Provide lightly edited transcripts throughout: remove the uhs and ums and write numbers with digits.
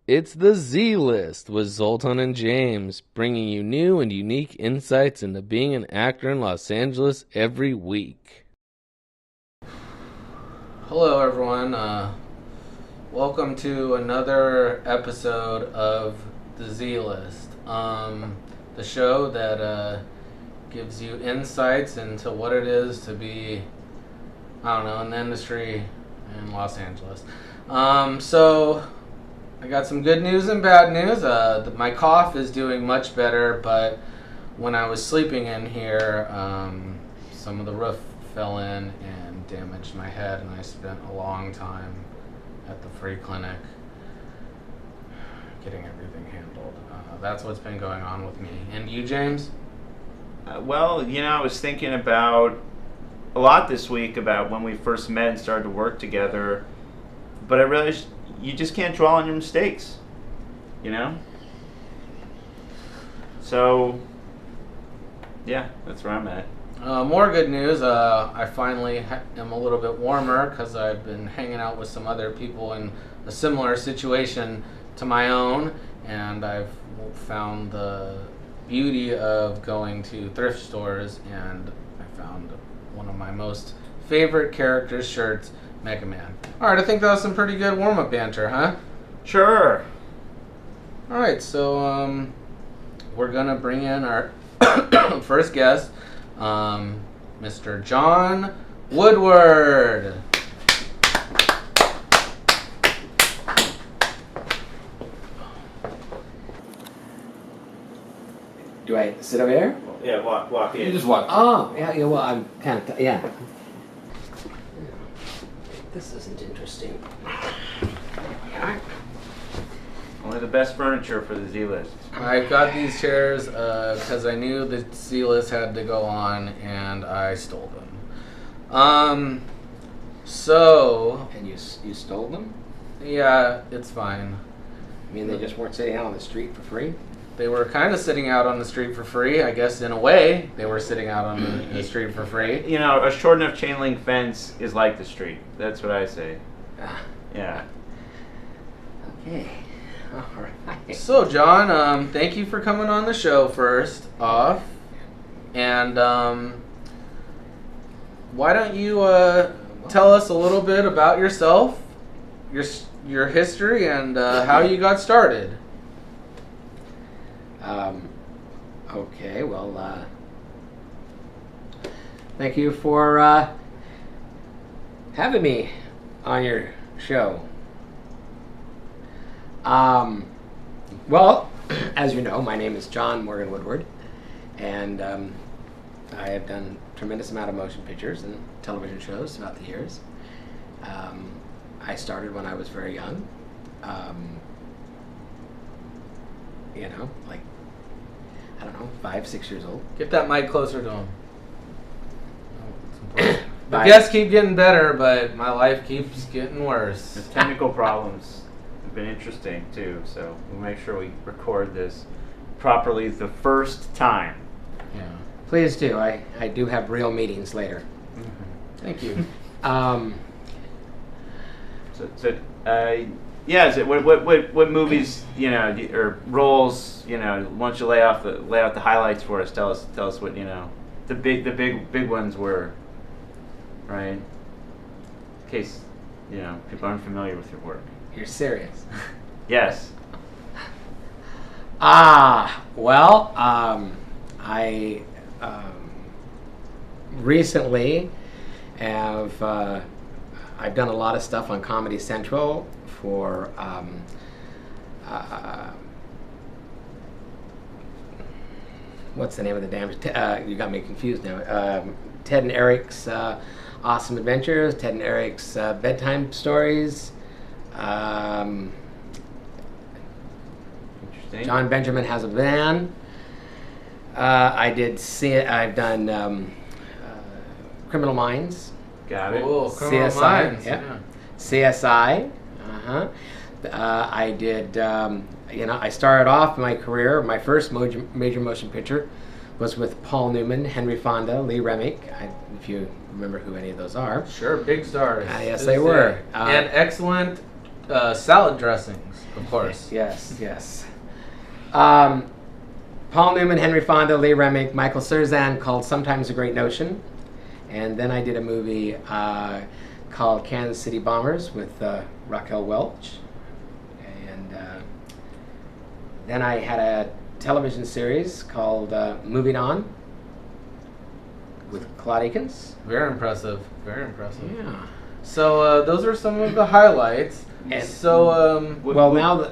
It's the Z List with Zoltan and James, bringing you new and unique insights into being an actor in Los Angeles every week. Hello, everyone. Welcome to another episode of the Z List, the show that gives you insights into what it is to be, in the industry in Los Angeles. So I got some good news and bad news. My cough is doing much better, but when I was sleeping in here, some of the roof fell in and damaged my head, and I spent a long time at the free clinic getting everything handled. That's what's been going on with me. And you, James? I was thinking about a lot this week about when we first met and started to work together, but I realized you just can't dwell on your mistakes, So, yeah, that's where I'm at. More good news. I finally am a little bit warmer because I've been hanging out with some other people in a similar situation to my own, and I've found the beauty of going to thrift stores, and I found one of my most favorite characters' shirts, Mega Man. Alright, I think that was some pretty good warm-up banter, huh? Sure. Alright, so we're gonna bring in our first guest, Mr. John Woodward. Do I sit over there? Yeah, walk in. You just walk. Oh, yeah. Well, I'm kind of yeah. This isn't interesting. Yeah. Only the best furniture for the Z List. I got these chairs because I knew the Z-List had to go on, and I stole them. So... And you stole them? Yeah, it's fine. I mean, they just weren't sitting out on the street for free? They were kind of sitting out on the street for free. I guess in a way, they were sitting out on the street for free. A short enough chain link fence is like the street. That's what I say. Yeah. Okay. All right. So, John, thank you for coming on the show first off. And why don't you tell us a little bit about yourself, your history, and how you got started? Okay, well, thank you for having me on your show. Well, as you know, my name is John Morgan Woodward, and I have done a tremendous amount of motion pictures and television shows throughout the years. I started when I was very young. Like, I don't know, 5, 6 years old. Get that mic closer to him. The guests keep getting better, but my life keeps getting worse. The technical problems have been interesting, too, so we'll make sure we record this properly the first time. Yeah. Please do. I do have real meetings later. Mm-hmm. Thank you. What movies, or roles, once you lay out the highlights for us, tell us what, the big ones were, right? In case, people aren't familiar with your work. You're serious? Yes. Well, I recently have, I've done a lot of stuff on Comedy Central for what's the name of the damn? You got me confused now. Ted and Eric's Awesome Adventures, Ted and Eric's Bedtime Stories. Interesting. John Benjamin Has a Van. I've done Criminal Minds. Got it. Cool. Criminal CSI. Minds. Yeah. CSI. I did. I started off my career. My first major motion picture was with Paul Newman, Henry Fonda, Lee Remick. If you remember who any of those are. Sure, big stars. Yes, they were. And excellent salad dressings, of course. Yes. Paul Newman, Henry Fonda, Lee Remick, Michael Surzan, called Sometimes a Great Notion. And then I did a movie called Kansas City Bombers with Raquel Welch. And then I had a television series called Moving On with Claude Akins. Very impressive. Very impressive. Yeah. So those are some of the highlights. And so now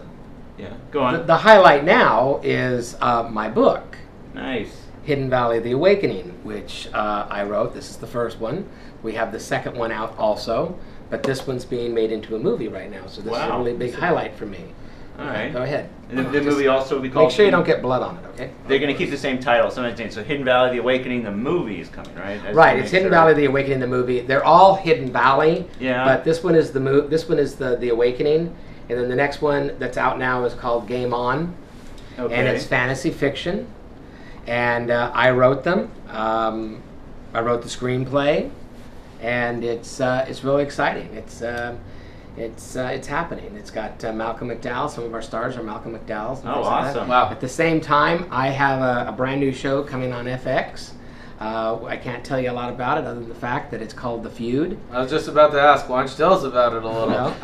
go on. the highlight now is my book, Nice. Hidden Valley: The Awakening, which I wrote. This is the first one. We have the second one out also, but this one's being made into a movie right now, so this is a really big highlight for me. All right. Go ahead. And the movie also will be called... Make sure you don't get blood on it, okay? They're going to keep the same title. So Hidden Valley: The Awakening, the movie is coming, right? Right, it's Hidden Valley: The Awakening, the movie. They're all Hidden Valley, Yeah. but this one is the Awakening, and then the next one that's out now is called Game On, Okay. and it's fantasy fiction, and I wrote them. I wrote the screenplay, and it's really exciting. It's happening. It's got Malcolm McDowell. Some of our stars are Malcolm McDowell's. And Oh, things like that. awesome. wow. At the same time, I have a brand new show coming on FX. I can't tell you a lot about it other than the fact that it's called The Feud. I was just about to ask, why don't you tell us about it a little? Well,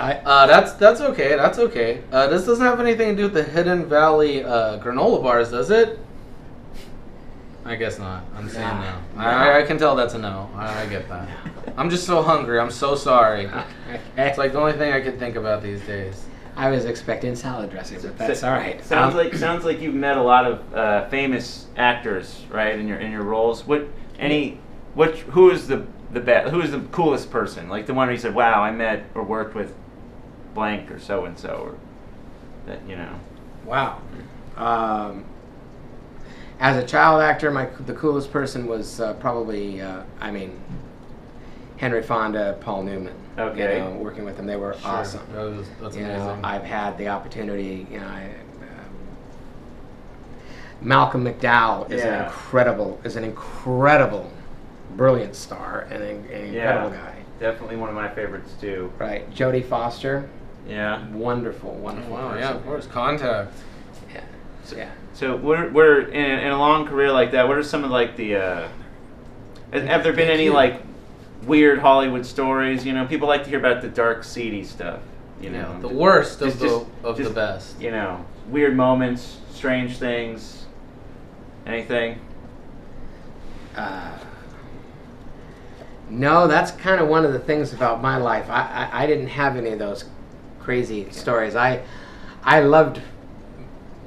That's okay. That's okay. This doesn't have anything to do with the Hidden Valley granola bars, does it? I guess not. I'm saying no. I can tell that's a no. I get that. I'm just so hungry. I'm so sorry. It's like the only thing I can think about these days. I was expecting salad dressing, but that's all right. Sounds like you've met a lot of famous actors, right? In your roles. Who is the coolest person? Like the one where you said, "Wow, I met or worked with blank or so and so," or that Wow. As a child actor, the coolest person was probably Henry Fonda, Paul Newman. Okay. Working with them, they were awesome. That's amazing. I've had the opportunity. Malcolm McDowell is an incredible, brilliant star and an incredible guy. Definitely one of my favorites too. Right, Jodie Foster. Yeah. Wonderful Wow, person. yeah, of course. Contact. Yeah. So we're in a long career like that. What are some of like the? Have there been any like weird Hollywood stories? People like to hear about the dark, seedy stuff. The worst of the best. Weird moments, strange things. Anything? No, that's kind of one of the things about my life. I didn't have any of those crazy stories. I loved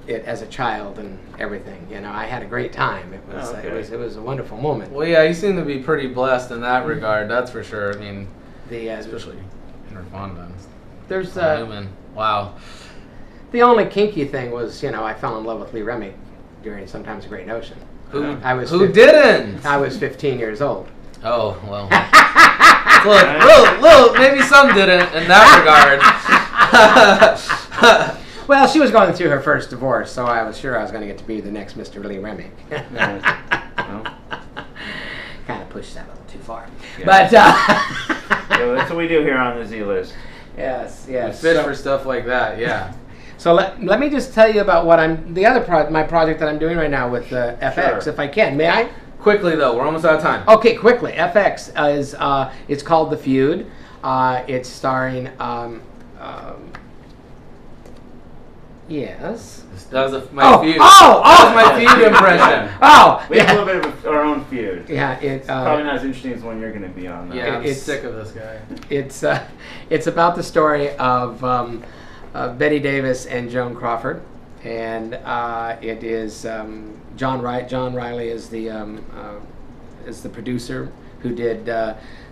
it as a child and everything. I had a great time. It was a wonderful moment. Well, yeah, you seem to be pretty blessed in that regard. That's for sure. I mean, especially Henry Fonda. There's Newman. Wow. The only kinky thing was, I fell in love with Lee Remick during Sometimes a Great Notion. Who didn't? I was 15 years old. Oh, well. Look, maybe some didn't in that regard. Well, she was going through her first divorce, so I was sure I was going to get to be the next Mr. Lee Remick. Kind of pushed that a little too far. Yeah. But So that's what we do here on the Z List. Yes. We fit for stuff like that, yeah. So let me just tell you about what my project that I'm doing right now with FX, Sure. if I can. May I? Quickly though, we're almost out of time. Okay, quickly. FX is it's called The Feud. It's starring yes. That was my feud. That was my feud impression. We have a little bit of our own feud. Yeah, it's probably not as interesting as the one you're going to be on. Though. Yeah, I'm sick of this guy. It's about the story of Betty Davis and Joan Crawford, and it is John Riley is the producer who did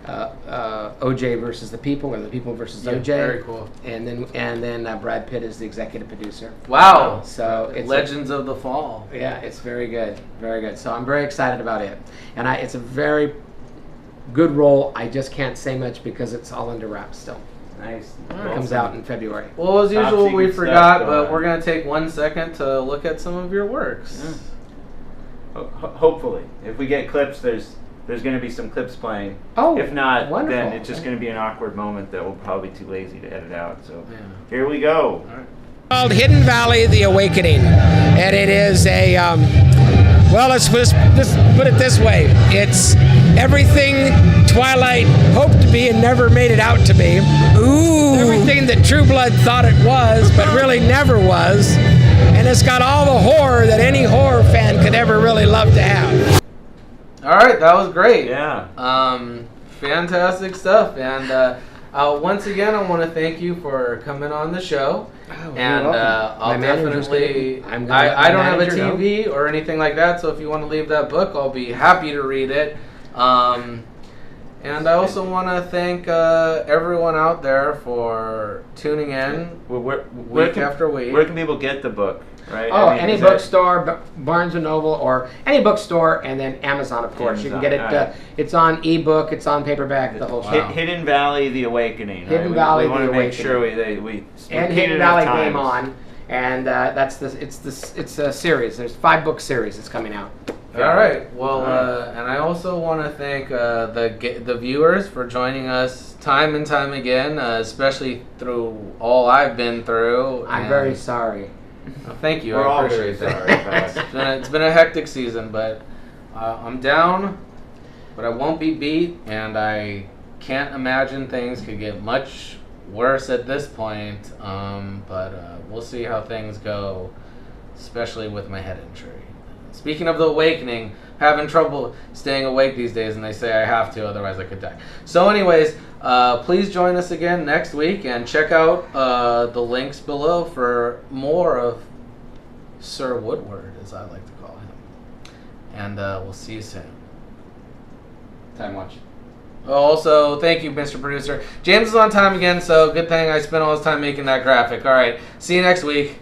OJ versus the People, or the People versus OJ. Very cool. And then Brad Pitt is the executive producer. Wow. So it's Legends of the Fall. Yeah, it's very good, very good. So I'm very excited about it, and it's a very good role. I just can't say much because it's all under wraps still. Nice. It comes out in February. Well, as Top usual, we secret forgot, stuff but going we're going to take 1 second to look at some of your works. Yeah. Hopefully, if we get clips, there's there's going to be some clips playing. Oh, if not, wonderful. then it's just going to be an awkward moment that we'll probably be too lazy to edit out. So Yeah. here we go. All right. Called Hidden Valley: The Awakening, and it is a well, let's just put it this way: it's everything Twilight hoped to be and never made it out to be. Ooh! Everything that True Blood thought it was, but really never was, and it's got all the horror that any horror fan could ever really love to have. All right, that was great. Yeah. Fantastic stuff. And once again, I want to thank you for coming on the show. Oh, And I'll definitely. I don't have a TV or anything like that, so if you want to leave that book, I'll be happy to read it. And I also want to thank everyone out there for tuning in week after week. Where can people get the book? Right? Oh, I mean, any bookstore, Barnes & Noble, or any bookstore, and then Amazon, of course. You can get it. Amazon, It's on ebook, it's on paperback, the whole show. Hidden Valley: The Awakening. Hidden right? Valley: We want The to make sure Awakening. we And repeat Hidden it enough Valley times. Game On, and it's a series. There's 5-book series that's coming out. All right. Well, and I also want to thank the viewers for joining us time and time again, especially through all I've been through. I'm and- very sorry. Thank you. We're I all appreciate very that. sorry. It's been a hectic season, but I'm down, but I won't be beat, and I can't imagine things could get much worse at this point. But we'll see how things go, especially with my head injury. Speaking of the awakening, having trouble staying awake these days, and they say I have to, otherwise I could die. So anyways, please join us again next week, and check out the links below for more of Sir Woodward, as I like to call him. And we'll see you soon. Time watch. Also, thank you, Mr. Producer. James is on time again, so good thing I spent all his time making that graphic. All right, see you next week.